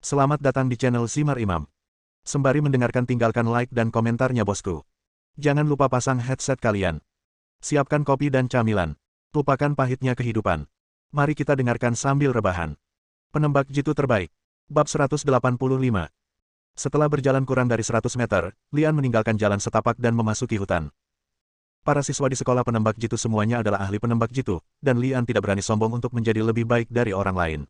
Selamat datang di channel Simar Imam. Sembari mendengarkan tinggalkan like dan komentarnya bosku. Jangan lupa pasang headset kalian. Siapkan kopi dan camilan. Lupakan pahitnya kehidupan. Mari kita dengarkan sambil rebahan. Penembak jitu terbaik. Bab 185. Setelah berjalan kurang dari 100 meter, Lian meninggalkan jalan setapak dan memasuki hutan. Para siswa di sekolah penembak jitu semuanya adalah ahli penembak jitu, dan Lian tidak berani sombong untuk menjadi lebih baik dari orang lain.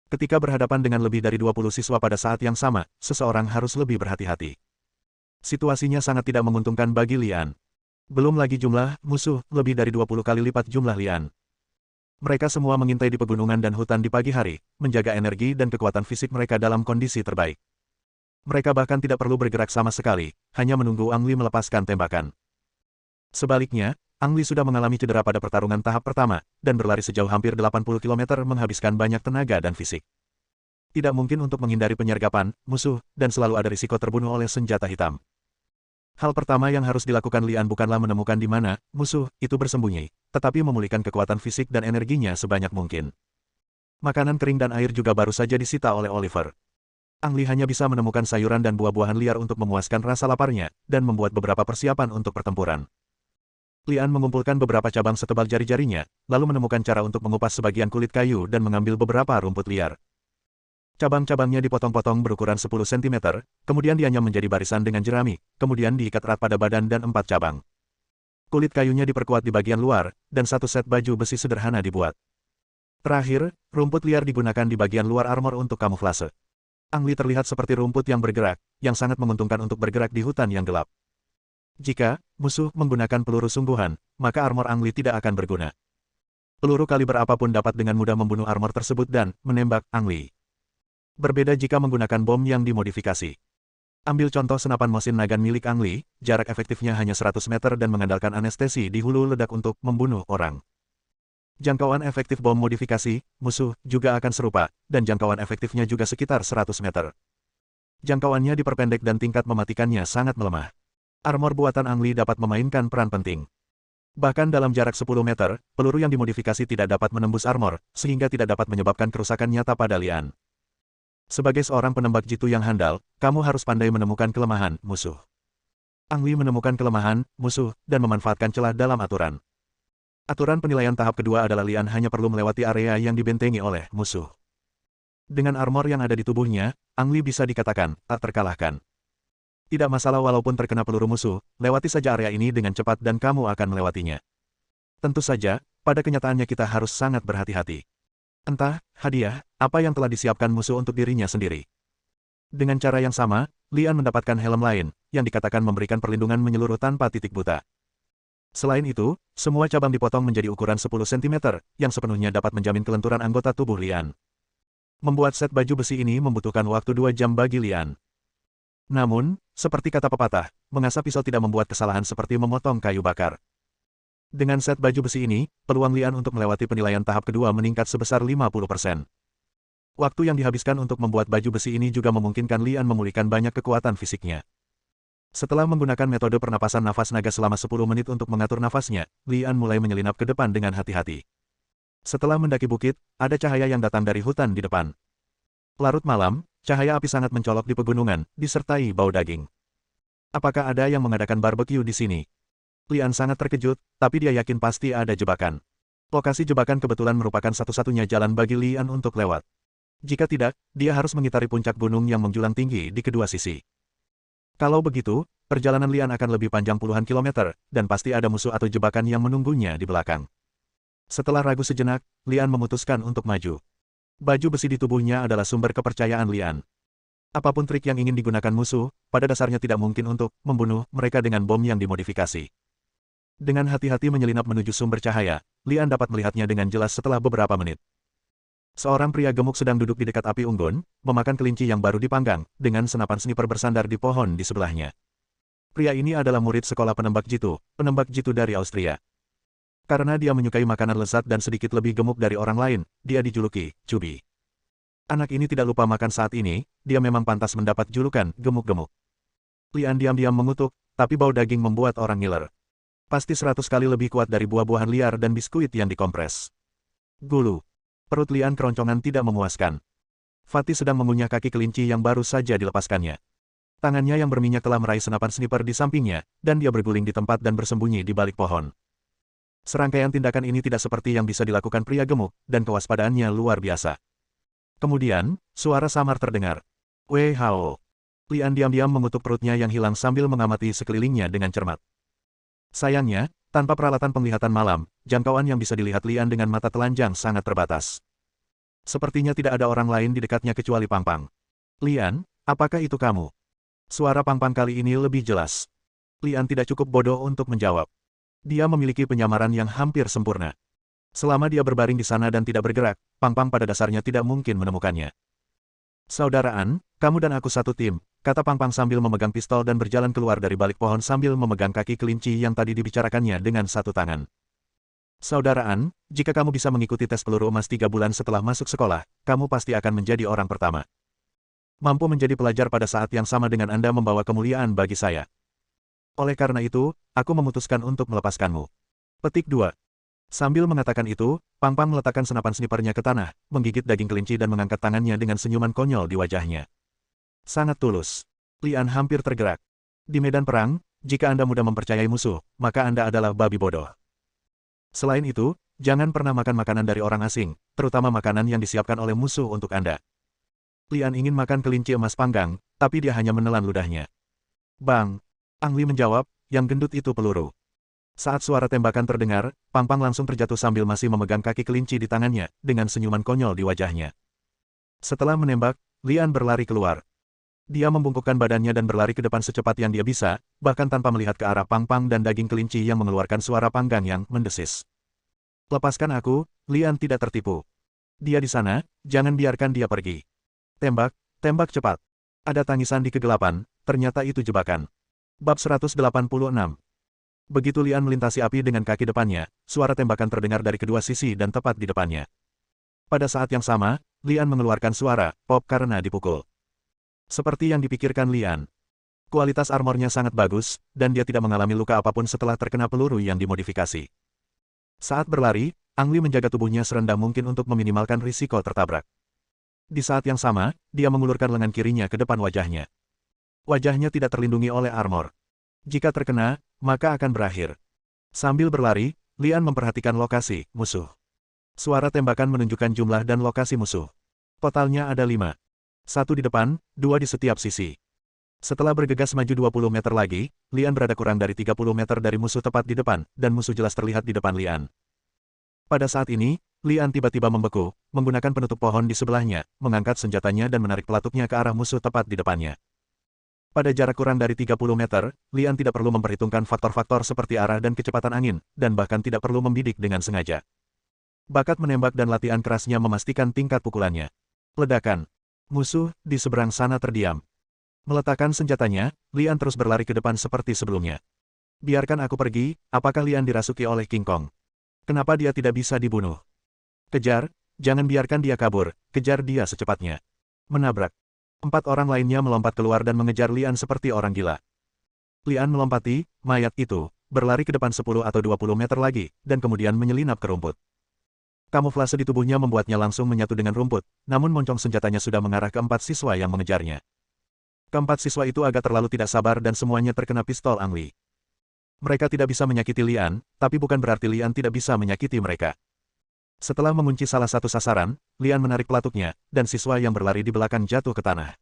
Ketika berhadapan dengan lebih dari 20 siswa pada saat yang sama, seseorang harus lebih berhati-hati. Situasinya sangat tidak menguntungkan bagi Lian. Belum lagi jumlah musuh, lebih dari 20 kali lipat jumlah Lian. Mereka semua mengintai di pegunungan dan hutan di pagi hari, menjaga energi dan kekuatan fisik mereka dalam kondisi terbaik. Mereka bahkan tidak perlu bergerak sama sekali, hanya menunggu Ang Li melepaskan tembakan. Sebaliknya, Ang Li sudah mengalami cedera pada pertarungan tahap pertama, dan berlari sejauh hampir 80 km menghabiskan banyak tenaga dan fisik. Tidak mungkin untuk menghindari penyergapan, musuh, dan selalu ada risiko terbunuh oleh senjata hitam. Hal pertama yang harus dilakukan Lian bukanlah menemukan di mana musuh itu bersembunyi, tetapi memulihkan kekuatan fisik dan energinya sebanyak mungkin. Makanan kering dan air juga baru saja disita oleh Oliver. Ang Li hanya bisa menemukan sayuran dan buah-buahan liar untuk memuaskan rasa laparnya, dan membuat beberapa persiapan untuk pertempuran. Lian mengumpulkan beberapa cabang setebal jari-jarinya, lalu menemukan cara untuk mengupas sebagian kulit kayu dan mengambil beberapa rumput liar. Cabang-cabangnya dipotong-potong berukuran 10 cm, kemudian dianyam menjadi barisan dengan jerami, kemudian diikat erat pada badan dan 4 cabang. Kulit kayunya diperkuat di bagian luar, dan satu set baju besi sederhana dibuat. Terakhir, rumput liar digunakan di bagian luar armor untuk kamuflase. Ang Li terlihat seperti rumput yang bergerak, yang sangat menguntungkan untuk bergerak di hutan yang gelap. Jika musuh menggunakan peluru sungguhan, maka armor Ang Li tidak akan berguna. Peluru kaliber apapun dapat dengan mudah membunuh armor tersebut dan menembak Ang Li. Berbeda jika menggunakan bom yang dimodifikasi. Ambil contoh senapan mesin nagan milik Ang Li, jarak efektifnya hanya 100 meter dan mengandalkan anestesi di hulu ledak untuk membunuh orang. Jangkauan efektif bom modifikasi, musuh, juga akan serupa, dan jangkauan efektifnya juga sekitar 100 meter. Jangkauannya diperpendek dan tingkat mematikannya sangat melemah. Armor buatan Ang Li dapat memainkan peran penting. Bahkan dalam jarak 10 meter, peluru yang dimodifikasi tidak dapat menembus armor, sehingga tidak dapat menyebabkan kerusakan nyata pada Lian. Sebagai seorang penembak jitu yang handal, kamu harus pandai menemukan kelemahan musuh. Ang Li menemukan kelemahan musuh dan memanfaatkan celah dalam aturan. Aturan penilaian tahap kedua adalah Lian hanya perlu melewati area yang dibentengi oleh musuh. Dengan armor yang ada di tubuhnya, Ang Li bisa dikatakan tak terkalahkan. Tidak masalah walaupun terkena peluru musuh, lewati saja area ini dengan cepat dan kamu akan melewatinya. Tentu saja, pada kenyataannya kita harus sangat berhati-hati. Entah, hadiah, apa yang telah disiapkan musuh untuk dirinya sendiri. Dengan cara yang sama, Lian mendapatkan helm lain, yang dikatakan memberikan perlindungan menyeluruh tanpa titik buta. Selain itu, semua cabang dipotong menjadi ukuran 10 cm, yang sepenuhnya dapat menjamin kelenturan anggota tubuh Lian. Membuat set baju besi ini membutuhkan waktu 2 jam bagi Lian. Namun, seperti kata pepatah, mengasah pisau tidak membuat kesalahan seperti memotong kayu bakar. Dengan set baju besi ini, peluang Lian untuk melewati penilaian tahap kedua meningkat sebesar 50%. Waktu yang dihabiskan untuk membuat baju besi ini juga memungkinkan Lian memulihkan banyak kekuatan fisiknya. Setelah menggunakan metode pernapasan nafas naga selama 10 menit untuk mengatur nafasnya, Lian mulai menyelinap ke depan dengan hati-hati. Setelah mendaki bukit, ada cahaya yang datang dari hutan di depan. Larut malam, cahaya api sangat mencolok di pegunungan, disertai bau daging. Apakah ada yang mengadakan barbeque di sini? Lian sangat terkejut, tapi dia yakin pasti ada jebakan. Lokasi jebakan kebetulan merupakan satu-satunya jalan bagi Lian untuk lewat. Jika tidak, dia harus mengitari puncak gunung yang menjulang tinggi di kedua sisi. Kalau begitu, perjalanan Lian akan lebih panjang puluhan kilometer, dan pasti ada musuh atau jebakan yang menunggunya di belakang. Setelah ragu sejenak, Lian memutuskan untuk maju. Baju besi di tubuhnya adalah sumber kepercayaan Lian. Apapun trik yang ingin digunakan musuh, pada dasarnya tidak mungkin untuk membunuh mereka dengan bom yang dimodifikasi. Dengan hati-hati menyelinap menuju sumber cahaya, Lian dapat melihatnya dengan jelas setelah beberapa menit. Seorang pria gemuk sedang duduk di dekat api unggun, memakan kelinci yang baru dipanggang, dengan senapan sniper bersandar di pohon di sebelahnya. Pria ini adalah murid sekolah penembak jitu dari Austria. Karena dia menyukai makanan lezat dan sedikit lebih gemuk dari orang lain, dia dijuluki Chubby. Anak ini tidak lupa makan saat ini, dia memang pantas mendapat julukan gemuk-gemuk. Lian diam-diam mengutuk, tapi bau daging membuat orang ngiler. Pasti 100 kali lebih kuat dari buah-buahan liar dan biskuit yang dikompres. Gulu. Perut Lian keroncongan tidak memuaskan. Fatih sedang mengunyah kaki kelinci yang baru saja dilepaskannya. Tangannya yang berminyak telah meraih senapan sniper di sampingnya, dan dia berguling di tempat dan bersembunyi di balik pohon. Serangkaian tindakan ini tidak seperti yang bisa dilakukan pria gemuk, dan kewaspadaannya luar biasa. Kemudian, suara samar terdengar. Wei Hao. Lian diam-diam mengutuk perutnya yang hilang sambil mengamati sekelilingnya dengan cermat. Sayangnya, tanpa peralatan penglihatan malam, jangkauan yang bisa dilihat Lian dengan mata telanjang sangat terbatas. Sepertinya tidak ada orang lain di dekatnya kecuali Pang Pang. Lian, apakah itu kamu? Suara Pang Pang kali ini lebih jelas. Lian tidak cukup bodoh untuk menjawab. Dia memiliki penyamaran yang hampir sempurna. Selama dia berbaring di sana dan tidak bergerak, Pang Pang pada dasarnya tidak mungkin menemukannya. Saudaraan, kamu dan aku satu tim, kata Pang Pang sambil memegang pistol dan berjalan keluar dari balik pohon sambil memegang kaki kelinci yang tadi dibicarakannya dengan satu tangan. Saudaraan, jika kamu bisa mengikuti tes peluru emas 3 bulan setelah masuk sekolah, kamu pasti akan menjadi orang pertama. Mampu menjadi pelajar pada saat yang sama dengan Anda membawa kemuliaan bagi saya. Oleh karena itu, aku memutuskan untuk melepaskanmu. Petik 2. Sambil mengatakan itu, Pang Pang meletakkan senapan snipernya ke tanah, menggigit daging kelinci dan mengangkat tangannya dengan senyuman konyol di wajahnya. Sangat tulus. Lian hampir tergerak. Di medan perang, jika Anda mudah mempercayai musuh, maka Anda adalah babi bodoh. Selain itu, jangan pernah makan makanan dari orang asing, terutama makanan yang disiapkan oleh musuh untuk Anda. Lian ingin makan kelinci emas panggang, tapi dia hanya menelan ludahnya. Bang! Ang Li menjawab, yang gendut itu peluru. Saat suara tembakan terdengar, Pang Pang langsung terjatuh sambil masih memegang kaki kelinci di tangannya, dengan senyuman konyol di wajahnya. Setelah menembak, Lian berlari keluar. Dia membungkukkan badannya dan berlari ke depan secepat yang dia bisa, bahkan tanpa melihat ke arah Pang Pang dan daging kelinci yang mengeluarkan suara panggang yang mendesis. Lepaskan aku, Lian tidak tertipu. Dia di sana, jangan biarkan dia pergi. Tembak, tembak cepat. Ada tangisan di kegelapan, ternyata itu jebakan. Bab 186. Begitu Lian melintasi api dengan kaki depannya, suara tembakan terdengar dari kedua sisi dan tepat di depannya. Pada saat yang sama, Lian mengeluarkan suara pop karena dipukul. Seperti yang dipikirkan Lian. Kualitas armornya sangat bagus, dan dia tidak mengalami luka apapun setelah terkena peluru yang dimodifikasi. Saat berlari, Ang Li menjaga tubuhnya serendah mungkin untuk meminimalkan risiko tertabrak. Di saat yang sama, dia mengulurkan lengan kirinya ke depan wajahnya. Wajahnya tidak terlindungi oleh armor. Jika terkena, maka akan berakhir. Sambil berlari, Lian memperhatikan lokasi musuh. Suara tembakan menunjukkan jumlah dan lokasi musuh. Totalnya ada 5. 1 di depan, 2 di setiap sisi. Setelah bergegas maju 20 meter lagi, Lian berada kurang dari 30 meter dari musuh tepat di depan, dan musuh jelas terlihat di depan Lian. Pada saat ini, Lian tiba-tiba membeku, menggunakan penutup pohon di sebelahnya, mengangkat senjatanya dan menarik pelatuknya ke arah musuh tepat di depannya. Pada jarak kurang dari 30 meter, Lian tidak perlu memperhitungkan faktor-faktor seperti arah dan kecepatan angin, dan bahkan tidak perlu membidik dengan sengaja. Bakat menembak dan latihan kerasnya memastikan tingkat pukulannya. Ledakan. Musuh di seberang sana terdiam. Meletakkan senjatanya, Lian terus berlari ke depan seperti sebelumnya. Biarkan aku pergi, apakah Lian dirasuki oleh King Kong? Kenapa dia tidak bisa dibunuh? Kejar, jangan biarkan dia kabur, kejar dia secepatnya. Menabrak. 4 orang lainnya melompat keluar dan mengejar Lian seperti orang gila. Lian melompati mayat itu, berlari ke depan 10 atau 20 meter lagi, dan kemudian menyelinap ke rumput. Kamuflase di tubuhnya membuatnya langsung menyatu dengan rumput, namun moncong senjatanya sudah mengarah ke 4 siswa yang mengejarnya. Keempat siswa itu agak terlalu tidak sabar dan semuanya terkena pistol Ang Li. Mereka tidak bisa menyakiti Lian, tapi bukan berarti Lian tidak bisa menyakiti mereka. Setelah mengunci salah satu sasaran, Lian menarik pelatuknya, dan siswa yang berlari di belakang jatuh ke tanah.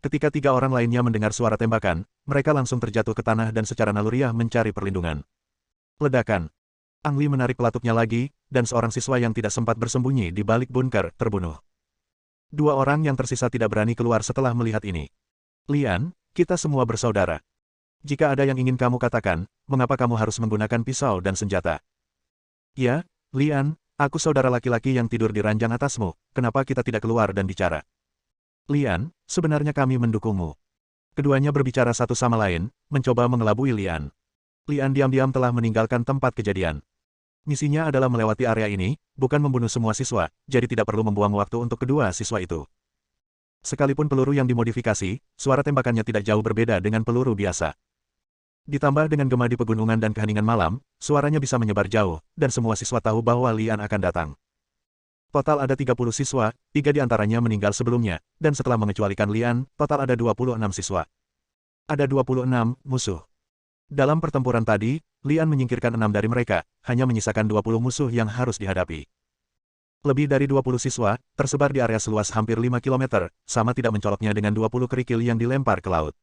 Ketika 3 orang lainnya mendengar suara tembakan, mereka langsung terjatuh ke tanah dan secara naluriah mencari perlindungan. Ledakan. Ang Li menarik pelatuknya lagi, dan seorang siswa yang tidak sempat bersembunyi di balik bunker terbunuh. 2 orang yang tersisa tidak berani keluar setelah melihat ini. Lian, kita semua bersaudara. Jika ada yang ingin kamu katakan, mengapa kamu harus menggunakan pisau dan senjata? Ya, Lian, aku saudara laki-laki yang tidur di ranjang atasmu, kenapa kita tidak keluar dan bicara? Lian, sebenarnya kami mendukungmu. Keduanya berbicara satu sama lain, mencoba mengelabui Lian. Lian diam-diam telah meninggalkan tempat kejadian. Misinya adalah melewati area ini, bukan membunuh semua siswa, jadi tidak perlu membuang waktu untuk kedua siswa itu. Sekalipun peluru yang dimodifikasi, suara tembakannya tidak jauh berbeda dengan peluru biasa. Ditambah dengan gema di pegunungan dan keheningan malam, suaranya bisa menyebar jauh, dan semua siswa tahu bahwa Lian akan datang. Total ada 30 siswa, 3 di antaranya meninggal sebelumnya, dan setelah mengecualikan Lian, total ada 26 siswa. Ada 26 musuh. Dalam pertempuran tadi, Lian menyingkirkan 6 dari mereka, hanya menyisakan 20 musuh yang harus dihadapi. Lebih dari 20 siswa, tersebar di area seluas hampir 5 km, sama tidak mencoloknya dengan 20 kerikil yang dilempar ke laut.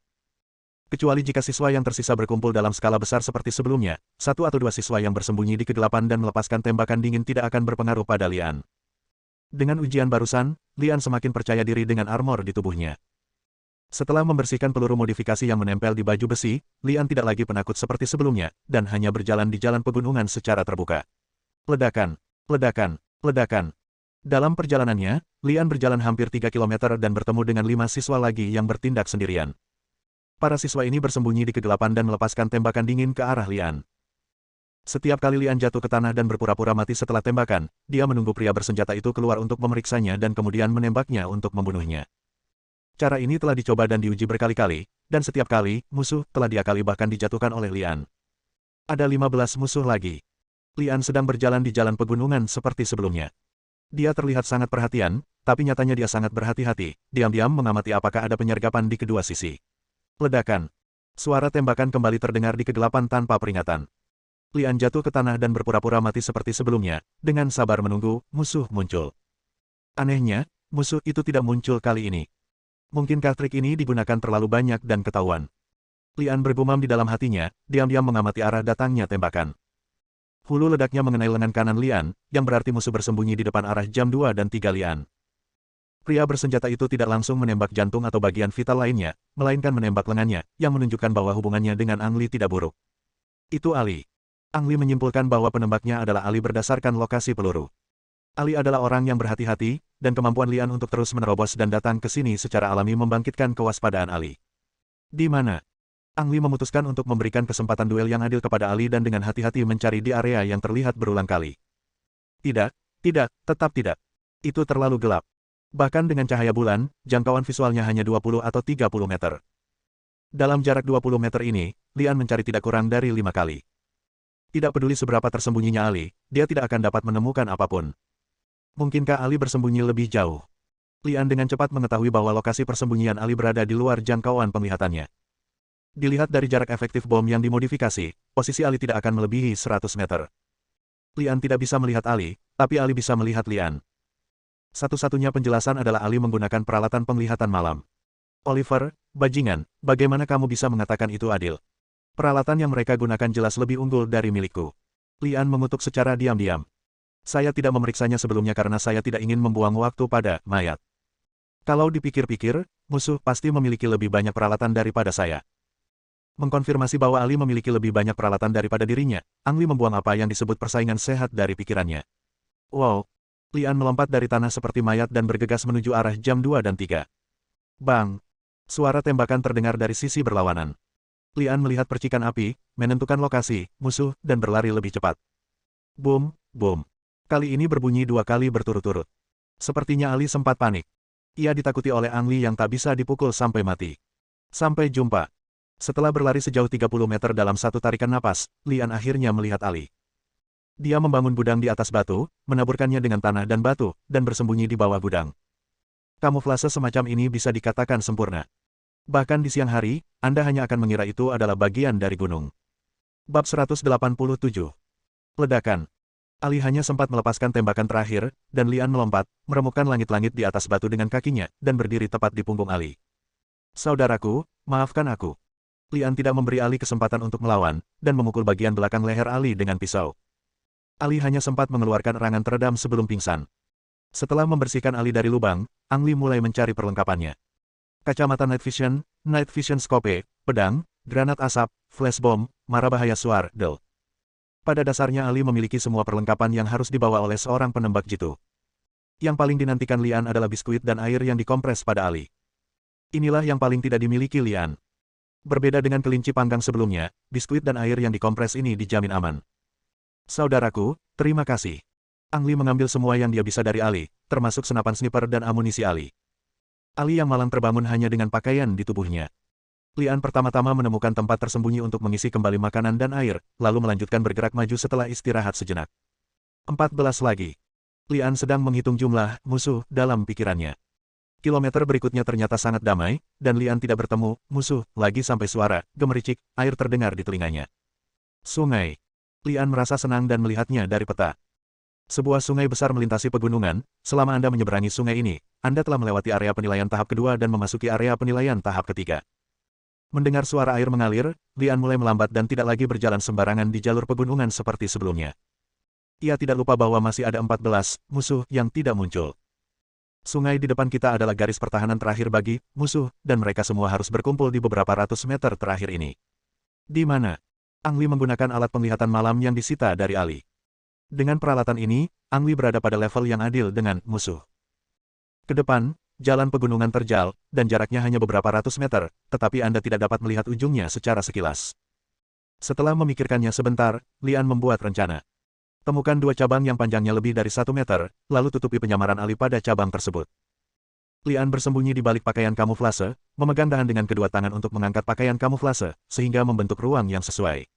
Kecuali jika siswa yang tersisa berkumpul dalam skala besar seperti sebelumnya, 1 atau 2 siswa yang bersembunyi di kegelapan dan melepaskan tembakan dingin tidak akan berpengaruh pada Lian. Dengan ujian barusan, Lian semakin percaya diri dengan armor di tubuhnya. Setelah membersihkan peluru modifikasi yang menempel di baju besi, Lian tidak lagi penakut seperti sebelumnya, dan hanya berjalan di jalan pegunungan secara terbuka. Ledakan, ledakan, ledakan. Dalam perjalanannya, Lian berjalan hampir 3 km dan bertemu dengan 5 siswa lagi yang bertindak sendirian. Para siswa ini bersembunyi di kegelapan dan melepaskan tembakan dingin ke arah Lian. Setiap kali Lian jatuh ke tanah dan berpura-pura mati setelah tembakan, dia menunggu pria bersenjata itu keluar untuk memeriksanya dan kemudian menembaknya untuk membunuhnya. Cara ini telah dicoba dan diuji berkali-kali, dan setiap kali, musuh telah diakali bahkan dijatuhkan oleh Lian. Ada 15 musuh lagi. Lian sedang berjalan di jalan pegunungan seperti sebelumnya. Dia terlihat sangat perhatian, tapi nyatanya dia sangat berhati-hati, diam-diam mengamati apakah ada penyergapan di kedua sisi. Ledakan. Suara tembakan kembali terdengar di kegelapan tanpa peringatan. Lian jatuh ke tanah dan berpura-pura mati seperti sebelumnya, dengan sabar menunggu, musuh muncul. Anehnya, musuh itu tidak muncul kali ini. Mungkinkah trik ini digunakan terlalu banyak dan ketahuan? Lian bergumam di dalam hatinya, diam-diam mengamati arah datangnya tembakan. Hulu ledaknya mengenai lengan kanan Lian, yang berarti musuh bersembunyi di depan arah jam 2 dan 3 Lian. Pria bersenjata itu tidak langsung menembak jantung atau bagian vital lainnya, melainkan menembak lengannya, yang menunjukkan bahwa hubungannya dengan Ang Li tidak buruk. Itu Ali. Ang Li menyimpulkan bahwa penembaknya adalah Ali berdasarkan lokasi peluru. Ali adalah orang yang berhati-hati, dan kemampuan Lian untuk terus menerobos dan datang ke sini secara alami membangkitkan kewaspadaan Ali. Di mana? Ang Li memutuskan untuk memberikan kesempatan duel yang adil kepada Ali dan dengan hati-hati mencari di area yang terlihat berulang kali. Tidak, tetap tidak. Itu terlalu gelap. Bahkan dengan cahaya bulan, jangkauan visualnya hanya 20 atau 30 meter. Dalam jarak 20 meter ini, Lian mencari tidak kurang dari 5 kali. Tidak peduli seberapa tersembunyinya Ali, dia tidak akan dapat menemukan apapun. Mungkinkah Ali bersembunyi lebih jauh? Lian dengan cepat mengetahui bahwa lokasi persembunyian Ali berada di luar jangkauan penglihatannya. Dilihat dari jarak efektif bom yang dimodifikasi, posisi Ali tidak akan melebihi 100 meter. Lian tidak bisa melihat Ali, tapi Ali bisa melihat Lian. Satu-satunya penjelasan adalah Ali menggunakan peralatan penglihatan malam. Oliver, bajingan, bagaimana kamu bisa mengatakan itu adil? Peralatan yang mereka gunakan jelas lebih unggul dari milikku. Lian mengutuk secara diam-diam. Saya tidak memeriksanya sebelumnya karena saya tidak ingin membuang waktu pada mayat. Kalau dipikir-pikir, musuh pasti memiliki lebih banyak peralatan daripada saya. Mengkonfirmasi bahwa Ali memiliki lebih banyak peralatan daripada dirinya, Ang Li membuang apa yang disebut persaingan sehat dari pikirannya. Wow! Lian melompat dari tanah seperti mayat dan bergegas menuju arah jam 2 dan 3. Bang! Suara tembakan terdengar dari sisi berlawanan. Lian melihat percikan api, menentukan lokasi, musuh, dan berlari lebih cepat. Boom, boom. Kali ini berbunyi 2 kali berturut-turut. Sepertinya Ali sempat panik. Ia ditakuti oleh Ang Li yang tak bisa dipukul sampai mati. Sampai jumpa. Setelah berlari sejauh 30 meter dalam satu tarikan napas, Lian akhirnya melihat Ali. Dia membangun gudang di atas batu, menaburkannya dengan tanah dan batu, dan bersembunyi di bawah gudang. Kamuflase semacam ini bisa dikatakan sempurna. Bahkan di siang hari, Anda hanya akan mengira itu adalah bagian dari gunung. Bab 187. Ledakan. Ali hanya sempat melepaskan tembakan terakhir, dan Lian melompat, meremukkan langit-langit di atas batu dengan kakinya, dan berdiri tepat di punggung Ali. Saudaraku, maafkan aku. Lian tidak memberi Ali kesempatan untuk melawan, dan memukul bagian belakang leher Ali dengan pisau. Ali hanya sempat mengeluarkan erangan teredam sebelum pingsan. Setelah membersihkan Ali dari lubang, Ang Li mulai mencari perlengkapannya. Kacamata night vision scope, pedang, granat asap, flash bomb, mara bahaya suar, del. Pada dasarnya Ali memiliki semua perlengkapan yang harus dibawa oleh seorang penembak jitu. Yang paling dinantikan Lian adalah biskuit dan air yang dikompres pada Ali. Inilah yang paling tidak dimiliki Lian. Berbeda dengan kelinci panggang sebelumnya, biskuit dan air yang dikompres ini dijamin aman. Saudaraku, terima kasih. Ang Li mengambil semua yang dia bisa dari Ali, termasuk senapan sniper dan amunisi Ali. Ali yang malang terbangun hanya dengan pakaian di tubuhnya. Lian pertama-tama menemukan tempat tersembunyi untuk mengisi kembali makanan dan air, lalu melanjutkan bergerak maju setelah istirahat sejenak. 14 lagi. Lian sedang menghitung jumlah musuh dalam pikirannya. Kilometer berikutnya ternyata sangat damai, dan Lian tidak bertemu musuh lagi sampai suara gemericik air terdengar di telinganya. Sungai. Lian merasa senang dan melihatnya dari peta. Sebuah sungai besar melintasi pegunungan. Selama Anda menyeberangi sungai ini, Anda telah melewati area penilaian tahap kedua dan memasuki area penilaian tahap ketiga. Mendengar suara air mengalir, Lian mulai melambat dan tidak lagi berjalan sembarangan di jalur pegunungan seperti sebelumnya. Ia tidak lupa bahwa masih ada 14 musuh yang tidak muncul. Sungai di depan kita adalah garis pertahanan terakhir bagi musuh, dan mereka semua harus berkumpul di beberapa ratus meter terakhir ini. Di mana? Ang Li menggunakan alat penglihatan malam yang disita dari Ali. Dengan peralatan ini, Ang Li berada pada level yang adil dengan musuh. Ke depan, jalan pegunungan terjal, dan jaraknya hanya beberapa ratus meter, tetapi Anda tidak dapat melihat ujungnya secara sekilas. Setelah memikirkannya sebentar, Lian membuat rencana. Temukan dua cabang yang panjangnya lebih dari 1 meter, lalu tutupi penyamaran Ali pada cabang tersebut. Lian bersembunyi di balik pakaian kamuflase, memegang dahan dengan kedua tangan untuk mengangkat pakaian kamuflase, sehingga membentuk ruang yang sesuai.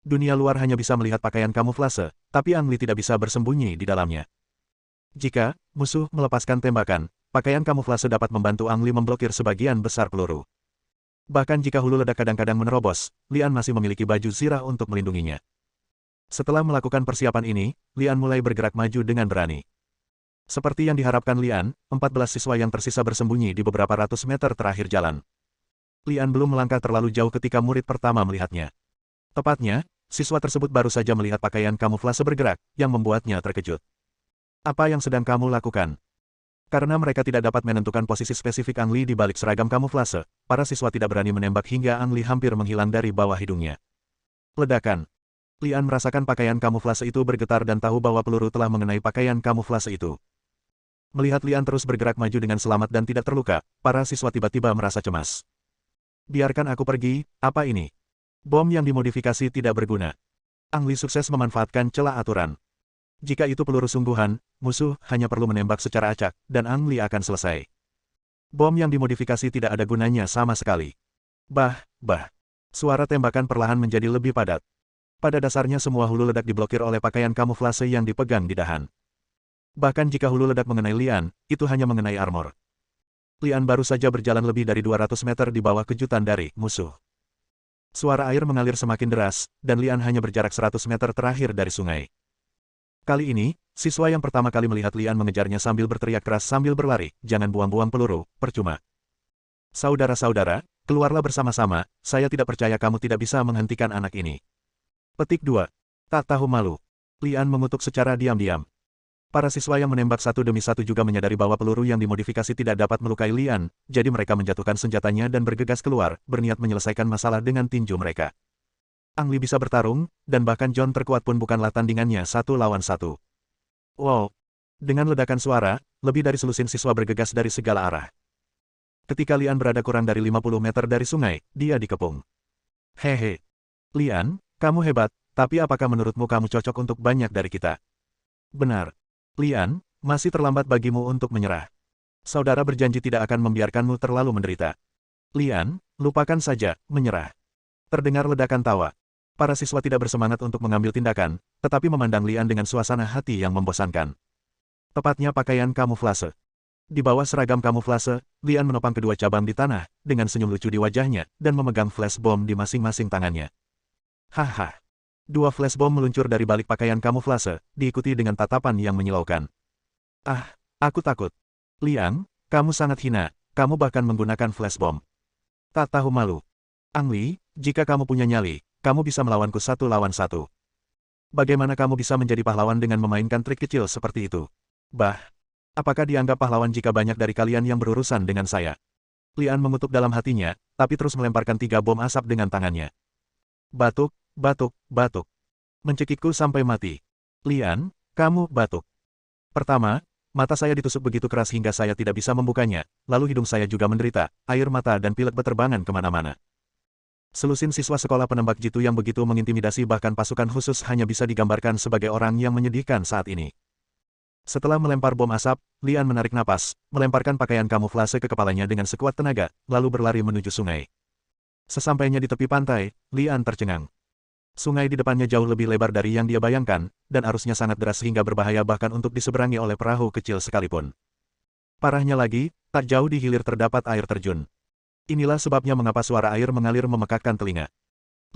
Dunia luar hanya bisa melihat pakaian kamuflase, tapi Ang Li tidak bisa bersembunyi di dalamnya. Jika musuh melepaskan tembakan, pakaian kamuflase dapat membantu Ang Li memblokir sebagian besar peluru. Bahkan jika hulu ledak kadang-kadang menerobos, Lian masih memiliki baju zirah untuk melindunginya. Setelah melakukan persiapan ini, Lian mulai bergerak maju dengan berani. Seperti yang diharapkan Lian, 14 siswa yang tersisa bersembunyi di beberapa ratus meter terakhir jalan. Lian belum melangkah terlalu jauh ketika murid pertama melihatnya. Tepatnya, siswa tersebut baru saja melihat pakaian kamuflase bergerak, yang membuatnya terkejut. Apa yang sedang kamu lakukan? Karena mereka tidak dapat menentukan posisi spesifik Ang Li di balik seragam kamuflase, para siswa tidak berani menembak hingga Ang Li hampir menghilang dari bawah hidungnya. Ledakan. Lian merasakan pakaian kamuflase itu bergetar dan tahu bahwa peluru telah mengenai pakaian kamuflase itu. Melihat Lian terus bergerak maju dengan selamat dan tidak terluka, para siswa tiba-tiba merasa cemas. Biarkan aku pergi, apa ini? Bom yang dimodifikasi tidak berguna. Ang Li sukses memanfaatkan celah aturan. Jika itu peluru sungguhan, musuh hanya perlu menembak secara acak, dan Ang Li akan selesai. Bom yang dimodifikasi tidak ada gunanya sama sekali. Bah. Suara tembakan perlahan menjadi lebih padat. Pada dasarnya semua hulu ledak diblokir oleh pakaian kamuflase yang dipegang di dahan. Bahkan jika hulu ledak mengenai Lian, itu hanya mengenai armor. Lian baru saja berjalan lebih dari 200 meter di bawah kejutan dari musuh. Suara air mengalir semakin deras, dan Lian hanya berjarak 100 meter terakhir dari sungai. Kali ini, siswa yang pertama kali melihat Lian mengejarnya sambil berteriak keras sambil berlari, "Jangan buang-buang peluru, percuma. Saudara-saudara, keluarlah bersama-sama, saya tidak percaya kamu tidak bisa menghentikan anak ini." Petik 2. Tak tahu malu. Lian mengutuk secara diam-diam. Para siswa yang menembak satu demi satu juga menyadari bahwa peluru yang dimodifikasi tidak dapat melukai Lian, jadi mereka menjatuhkan senjatanya dan bergegas keluar, berniat menyelesaikan masalah dengan tinju mereka. Ang Li bisa bertarung, dan bahkan John terkuat pun bukanlah tandingannya 1 lawan 1. Wow! Dengan ledakan suara, lebih dari selusin siswa bergegas dari segala arah. Ketika Lian berada kurang dari 50 meter dari sungai, dia dikepung. Hehe. Lian, kamu hebat, tapi apakah menurutmu kamu cocok untuk banyak dari kita? Benar. Lian, masih terlambat bagimu untuk menyerah. Saudara berjanji tidak akan membiarkanmu terlalu menderita. Lian, lupakan saja, menyerah. Terdengar ledakan tawa. Para siswa tidak bersemangat untuk mengambil tindakan, tetapi memandang Lian dengan suasana hati yang membosankan. Tepatnya pakaian kamuflase. Di bawah seragam kamuflase, Lian menopang kedua cabang di tanah, dengan senyum lucu di wajahnya, dan memegang flash bom di masing-masing tangannya. Haha. 2 flash bom meluncur dari balik pakaian kamuflase, diikuti dengan tatapan yang menyilaukan. Ah, aku takut. Lian, kamu sangat hina, kamu bahkan menggunakan flash bom. Tak tahu malu. Ang Li, jika kamu punya nyali, kamu bisa melawanku 1 lawan 1. Bagaimana kamu bisa menjadi pahlawan dengan memainkan trik kecil seperti itu? Bah, apakah dianggap pahlawan jika banyak dari kalian yang berurusan dengan saya? Lian mengutuk dalam hatinya, tapi terus melemparkan 3 bom asap dengan tangannya. Batuk. Mencekikku sampai mati. Lian, kamu batuk. Pertama, mata saya ditusuk begitu keras hingga saya tidak bisa membukanya, lalu hidung saya juga menderita, air mata dan pilek beterbangan kemana-mana. Selusin siswa sekolah penembak jitu yang begitu mengintimidasi bahkan pasukan khusus hanya bisa digambarkan sebagai orang yang menyedihkan saat ini. Setelah melempar bom asap, Lian menarik napas, melemparkan pakaian kamuflase ke kepalanya dengan sekuat tenaga, lalu berlari menuju sungai. Sesampainya di tepi pantai, Lian tercengang. Sungai di depannya jauh lebih lebar dari yang dia bayangkan, dan arusnya sangat deras sehingga berbahaya bahkan untuk diseberangi oleh perahu kecil sekalipun. Parahnya lagi, tak jauh di hilir terdapat air terjun. Inilah sebabnya mengapa suara air mengalir memekakkan telinga.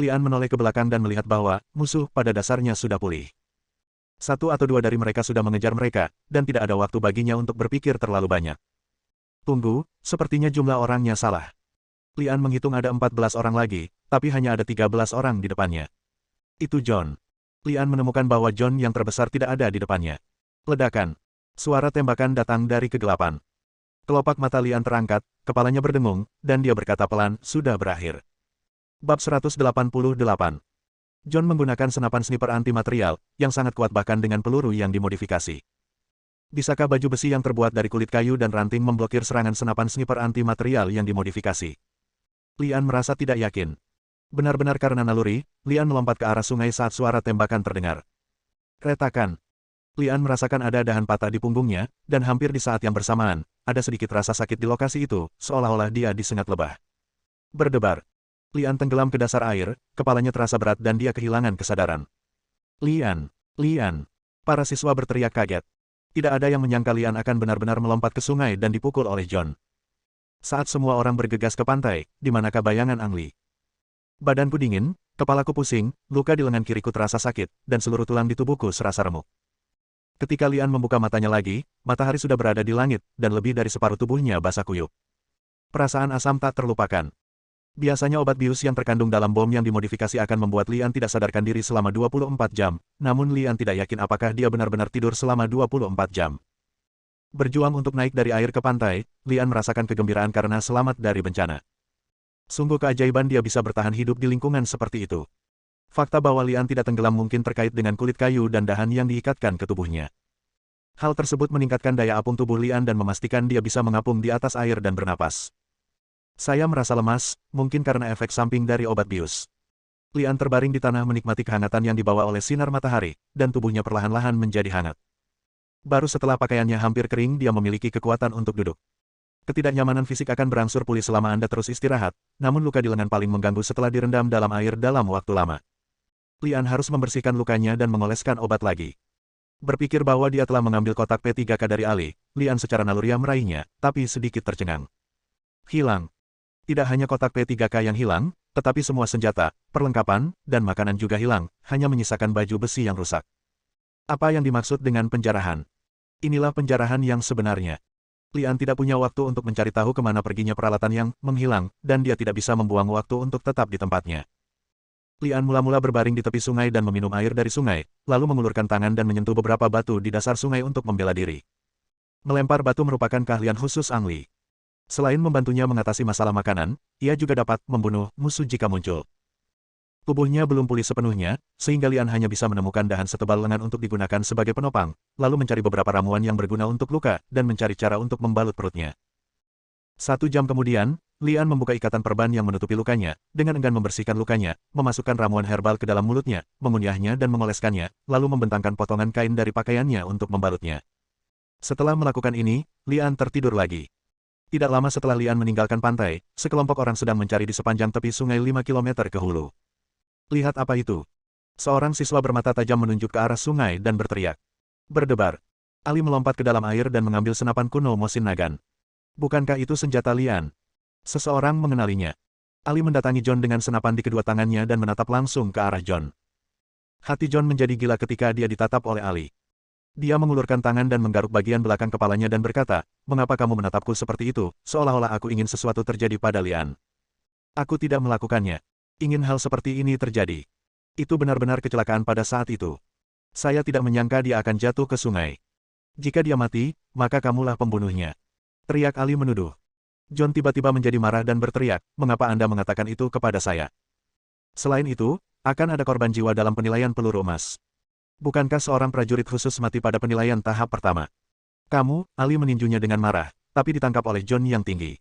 Lian menoleh ke belakang dan melihat bahwa musuh pada dasarnya sudah pulih. Satu atau dua dari mereka sudah mengejar mereka, dan tidak ada waktu baginya untuk berpikir terlalu banyak. Tunggu, sepertinya jumlah orangnya salah. Lian menghitung ada 14 orang lagi, tapi hanya ada 13 orang di depannya. Itu John. Lian menemukan bahwa John yang terbesar tidak ada di depannya. Ledakan. Suara tembakan datang dari kegelapan. Kelopak mata Lian terangkat, kepalanya berdengung, dan dia berkata pelan, sudah berakhir. Bab 188. John menggunakan senapan sniper anti-material, yang sangat kuat bahkan dengan peluru yang dimodifikasi. Bisakah baju besi yang terbuat dari kulit kayu dan ranting memblokir serangan senapan sniper anti-material yang dimodifikasi? Lian merasa tidak yakin. Benar-benar karena naluri, Lian melompat ke arah sungai saat suara tembakan terdengar. Retakan. Lian merasakan ada dahan patah di punggungnya, dan hampir di saat yang bersamaan, ada sedikit rasa sakit di lokasi itu, seolah-olah dia disengat lebah. Berdebar. Lian tenggelam ke dasar air, kepalanya terasa berat dan dia kehilangan kesadaran. Lian! Lian! Para siswa berteriak kaget. Tidak ada yang menyangka Lian akan benar-benar melompat ke sungai dan dipukul oleh John. Saat semua orang bergegas ke pantai, di manakah bayangan Ang Li? Badanku dingin, kepalaku pusing, luka di lengan kiriku terasa sakit, dan seluruh tulang di tubuhku serasa remuk. Ketika Lian membuka matanya lagi, matahari sudah berada di langit, dan lebih dari separuh tubuhnya basah kuyup. Perasaan asam tak terlupakan. Biasanya obat bius yang terkandung dalam bom yang dimodifikasi akan membuat Lian tidak sadarkan diri selama 24 jam, namun Lian tidak yakin apakah dia benar-benar tidur selama 24 jam. Berjuang untuk naik dari air ke pantai, Lian merasakan kegembiraan karena selamat dari bencana. Sungguh keajaiban dia bisa bertahan hidup di lingkungan seperti itu. Fakta bahwa Lian tidak tenggelam mungkin terkait dengan kulit kayu dan dahan yang diikatkan ke tubuhnya. Hal tersebut meningkatkan daya apung tubuh Lian dan memastikan dia bisa mengapung di atas air dan bernapas. Saya merasa lemas, mungkin karena efek samping dari obat bius. Lian terbaring di tanah menikmati kehangatan yang dibawa oleh sinar matahari, dan tubuhnya perlahan-lahan menjadi hangat. Baru setelah pakaiannya hampir kering dia memiliki kekuatan untuk duduk. Ketidaknyamanan fisik akan berangsur pulih selama Anda terus istirahat, namun luka di lengan paling mengganggu setelah direndam dalam air dalam waktu lama. Lian harus membersihkan lukanya dan mengoleskan obat lagi. Berpikir bahwa dia telah mengambil kotak P3K dari Ali, Lian secara naluriah meraihnya, tapi sedikit tercengang. Hilang. Tidak hanya kotak P3K yang hilang, tetapi semua senjata, perlengkapan, dan makanan juga hilang, hanya menyisakan baju besi yang rusak. Apa yang dimaksud dengan penjarahan? Inilah penjarahan yang sebenarnya. Lian tidak punya waktu untuk mencari tahu kemana perginya peralatan yang menghilang, dan dia tidak bisa membuang waktu untuk tetap di tempatnya. Lian mula-mula berbaring di tepi sungai dan meminum air dari sungai, lalu mengulurkan tangan dan menyentuh beberapa batu di dasar sungai untuk membela diri. Melempar batu merupakan keahlian khusus Ang Li. Selain membantunya mengatasi masalah makanan, ia juga dapat membunuh musuh jika muncul. Tubuhnya belum pulih sepenuhnya, sehingga Lian hanya bisa menemukan dahan setebal lengan untuk digunakan sebagai penopang, lalu mencari beberapa ramuan yang berguna untuk luka, dan mencari cara untuk membalut perutnya. 1 jam kemudian, Lian membuka ikatan perban yang menutupi lukanya, dengan enggan membersihkan lukanya, memasukkan ramuan herbal ke dalam mulutnya, mengunyahnya dan mengoleskannya, lalu membentangkan potongan kain dari pakaiannya untuk membalutnya. Setelah melakukan ini, Lian tertidur lagi. Tidak lama setelah Lian meninggalkan pantai, sekelompok orang sedang mencari di sepanjang tepi sungai 5 km ke hulu. Lihat apa itu? Seorang siswa bermata tajam menunjuk ke arah sungai dan berteriak. Berdebar. Ali melompat ke dalam air dan mengambil senapan kuno Mosin Nagan. Bukankah itu senjata Lian? Seseorang mengenalinya. Ali mendatangi John dengan senapan di kedua tangannya dan menatap langsung ke arah John. Hati John menjadi gila ketika dia ditatap oleh Ali. Dia mengulurkan tangan dan menggaruk bagian belakang kepalanya dan berkata, "Mengapa kamu menatapku seperti itu, seolah-olah aku ingin sesuatu terjadi pada Lian? Aku tidak melakukannya. Ingin hal seperti ini terjadi. Itu benar-benar kecelakaan pada saat itu. Saya tidak menyangka dia akan jatuh ke sungai. Jika dia mati, maka kamulah pembunuhnya." Teriak Ali menuduh. John tiba-tiba menjadi marah dan berteriak, "Mengapa Anda mengatakan itu kepada saya? Selain itu, akan ada korban jiwa dalam penilaian peluru emas. Bukankah seorang prajurit khusus mati pada penilaian tahap pertama?" "Kamu," Ali meninjunya dengan marah, tapi ditangkap oleh John yang tinggi.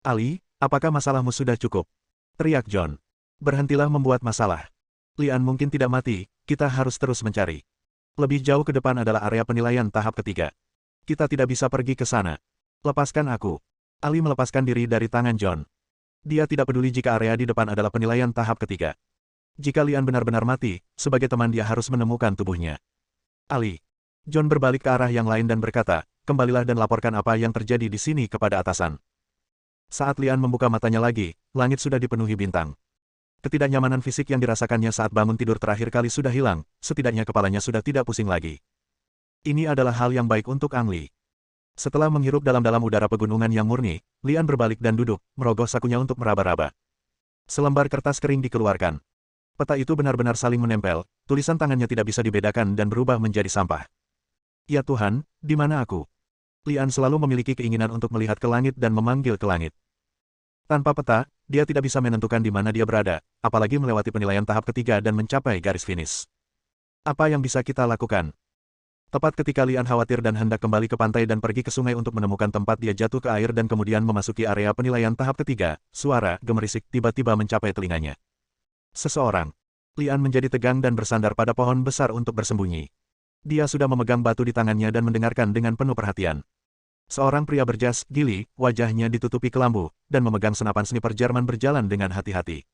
"Ali, apakah masalahmu sudah cukup?" teriak John. "Berhentilah membuat masalah. Lian mungkin tidak mati, kita harus terus mencari. Lebih jauh ke depan adalah area penilaian tahap ketiga. Kita tidak bisa pergi ke sana. Lepaskan aku." Ali melepaskan diri dari tangan John. Dia tidak peduli jika area di depan adalah penilaian tahap ketiga. Jika Lian benar-benar mati, sebagai teman dia harus menemukan tubuhnya. Ali. John berbalik ke arah yang lain dan berkata, kembalilah dan laporkan apa yang terjadi di sini kepada atasan. Saat Lian membuka matanya lagi, langit sudah dipenuhi bintang. Ketidaknyamanan fisik yang dirasakannya saat bangun tidur terakhir kali sudah hilang, setidaknya kepalanya sudah tidak pusing lagi. Ini adalah hal yang baik untuk Ang Li. Setelah menghirup dalam-dalam udara pegunungan yang murni, Lian berbalik dan duduk, merogoh sakunya untuk meraba-raba. Selembar kertas kering dikeluarkan. Peta itu benar-benar saling menempel, tulisan tangannya tidak bisa dibedakan dan berubah menjadi sampah. Ya Tuhan, di mana aku? Lian selalu memiliki keinginan untuk melihat ke langit dan memanggil ke langit. Tanpa peta, dia tidak bisa menentukan di mana dia berada, apalagi melewati penilaian tahap ketiga dan mencapai garis finish. Apa yang bisa kita lakukan? Tepat ketika Lian khawatir dan hendak kembali ke pantai dan pergi ke sungai untuk menemukan tempat dia jatuh ke air dan kemudian memasuki area penilaian tahap ketiga, suara gemerisik tiba-tiba mencapai telinganya. Seseorang. Lian menjadi tegang dan bersandar pada pohon besar untuk bersembunyi. Dia sudah memegang batu di tangannya dan mendengarkan dengan penuh perhatian. Seorang pria berjas gili, wajahnya ditutupi kelambu, dan memegang senapan sniper Jerman berjalan dengan hati-hati.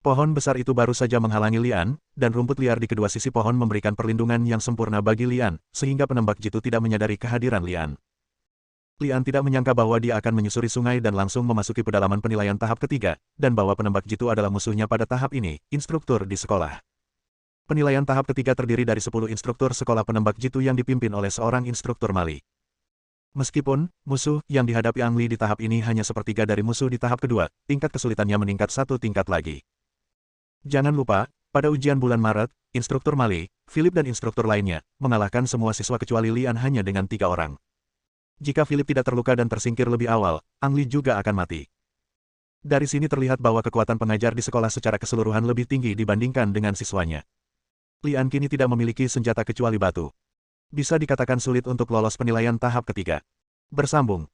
Pohon besar itu baru saja menghalangi Lian, dan rumput liar di kedua sisi pohon memberikan perlindungan yang sempurna bagi Lian, sehingga penembak jitu tidak menyadari kehadiran Lian. Lian tidak menyangka bahwa dia akan menyusuri sungai dan langsung memasuki pedalaman penilaian tahap ketiga, dan bahwa penembak jitu adalah musuhnya pada tahap ini, instruktur di sekolah. Penilaian tahap ketiga terdiri dari 10 instruktur sekolah penembak jitu yang dipimpin oleh seorang instruktur Mali. Meskipun, musuh yang dihadapi Ang Li di tahap ini hanya sepertiga dari musuh di tahap kedua, tingkat kesulitannya meningkat satu tingkat lagi. Jangan lupa, pada ujian bulan Maret, instruktur Mali, Philip dan instruktur lainnya, mengalahkan semua siswa kecuali Lian hanya dengan 3 orang. Jika Philip tidak terluka dan tersingkir lebih awal, Ang Li juga akan mati. Dari sini terlihat bahwa kekuatan pengajar di sekolah secara keseluruhan lebih tinggi dibandingkan dengan siswanya. Lian kini tidak memiliki senjata kecuali batu. Bisa dikatakan sulit untuk lolos penilaian tahap ketiga. Bersambung.